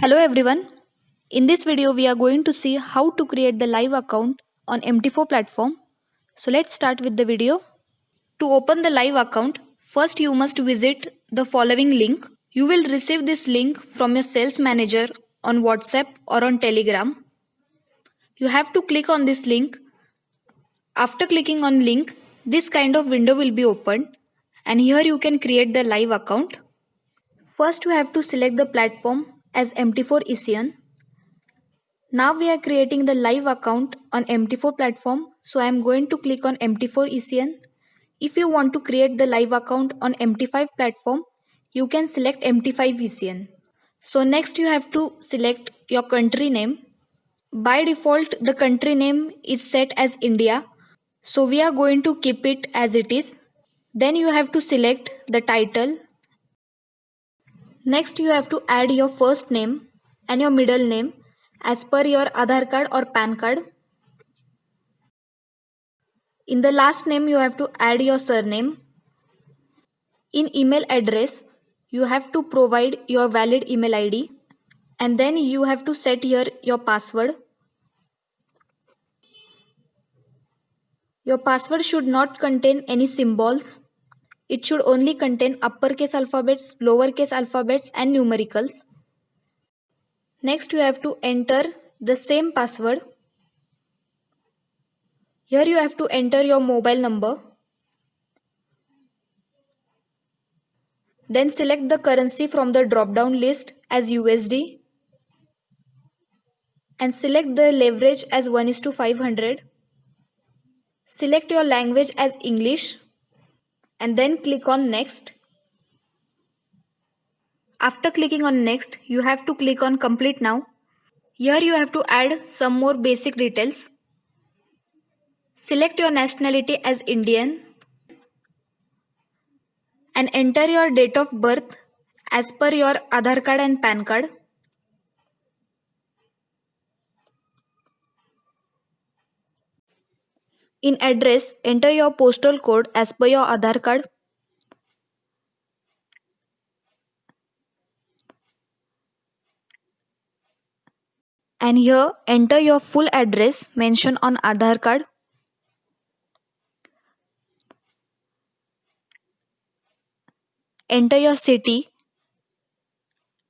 Hello everyone. In this video we are going to see how to create the live account on MT4 platform. So let's start with the video. To open the live account, first you must visit the following link. You will receive this link from your sales manager on WhatsApp or on Telegram. You have to click on this link. After clicking on link, this kind of window will be opened and here you can create the live account. First you have to select the platform as MT4 ECN. Now we are creating the live account on MT4 platform. So I am going to click on MT4 ECN. If you want to create the live account on MT5 platform, you can select MT5 ECN. So next you have to select your country name. By default, the country name is set as India. So we are going to keep it as it is. Then you have to select the title. Next you have to add your first name and your middle name as per your Aadhaar card or PAN card. In the last name, you have to add your surname. In email address, you have to provide your valid email ID and then you have to set here your password. Your password should not contain any symbols. It should only contain uppercase alphabets, lowercase alphabets and numericals. Next, you have to enter the same password. Here you have to enter your mobile number. Then select the currency from the drop-down list as USD and select the leverage as 1:500. Select your language as English and then click on next. After clicking on next, you have to click on complete now. Here you have to add some more basic details. Select your nationality as Indian and enter your date of birth as per your Aadhaar card and PAN card. In address, enter your postal code as per your Aadhaar card. And here enter your full address mentioned on Aadhaar card. Enter your city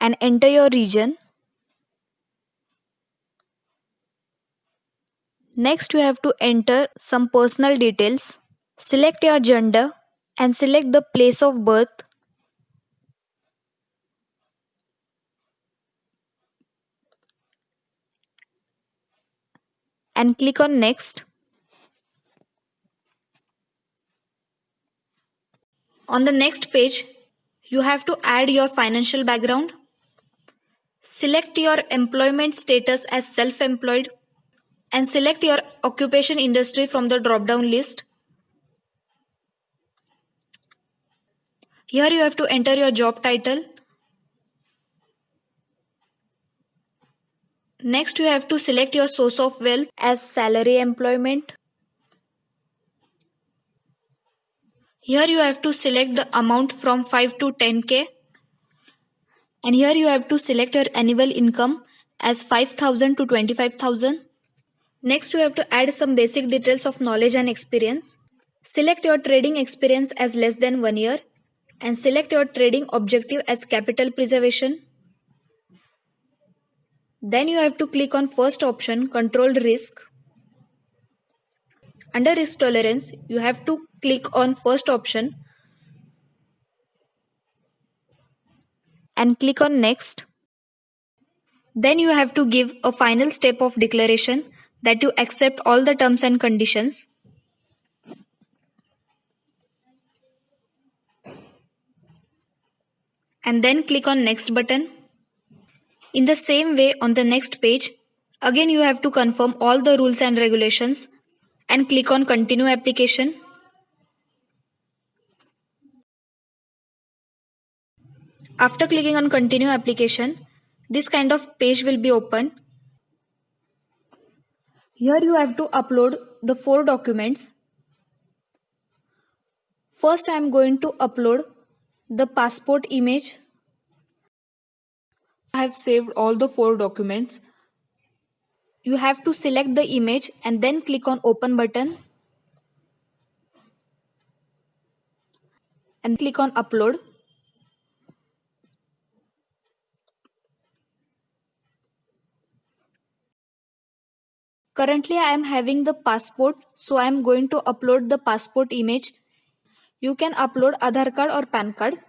and enter your region. Next, you have to enter some personal details. Select your gender and select the place of birth. And click on next. On the next page, you have to add your financial background. Select your employment status as self-employed and select your occupation industry from the drop-down list. Here you have to enter your job title. Next, you have to select your source of wealth as salary employment. Here you have to select the amount from 5 to 10K. And here you have to select your annual income as 5,000 to 25,000. Next, you have to add some basic details of knowledge and experience. Select your trading experience as less than 1 year and select your trading objective as capital preservation. Then you have to click on first option, controlled risk. Under risk tolerance, you have to click on first option and click on next. Then you have to give a final step of declaration that you accept all the terms and conditions. And then click on next button. In the same way, on the next page, again you have to confirm all the rules and regulations and click on continue application. After clicking on continue application, this kind of page will be opened. Here you have to upload the 4 documents. First I am going to upload the passport image. I have saved all the 4 documents. You have to select the image and then click on open button and click on upload. Currently I am having the passport, so I am going to upload the passport image. You can upload Aadhaar card or PAN card.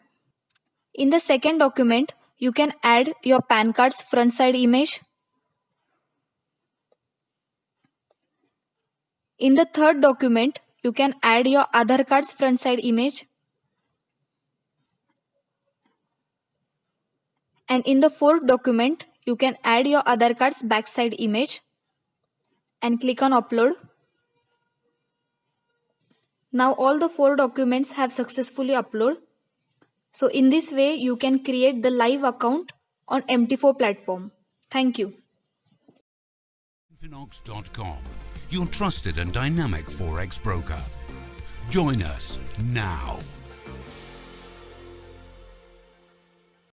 In the second document, you can add your PAN card's front side image. In the third document, you can add your Aadhaar card's front side image. And in the fourth document, you can add your Aadhaar card's backside image and click on upload. Now all the 4 documents have successfully uploaded. So in this way, you can create the live account on MT4 platform. Thank you. Infinox.com, your trusted and dynamic Forex broker. Join us now.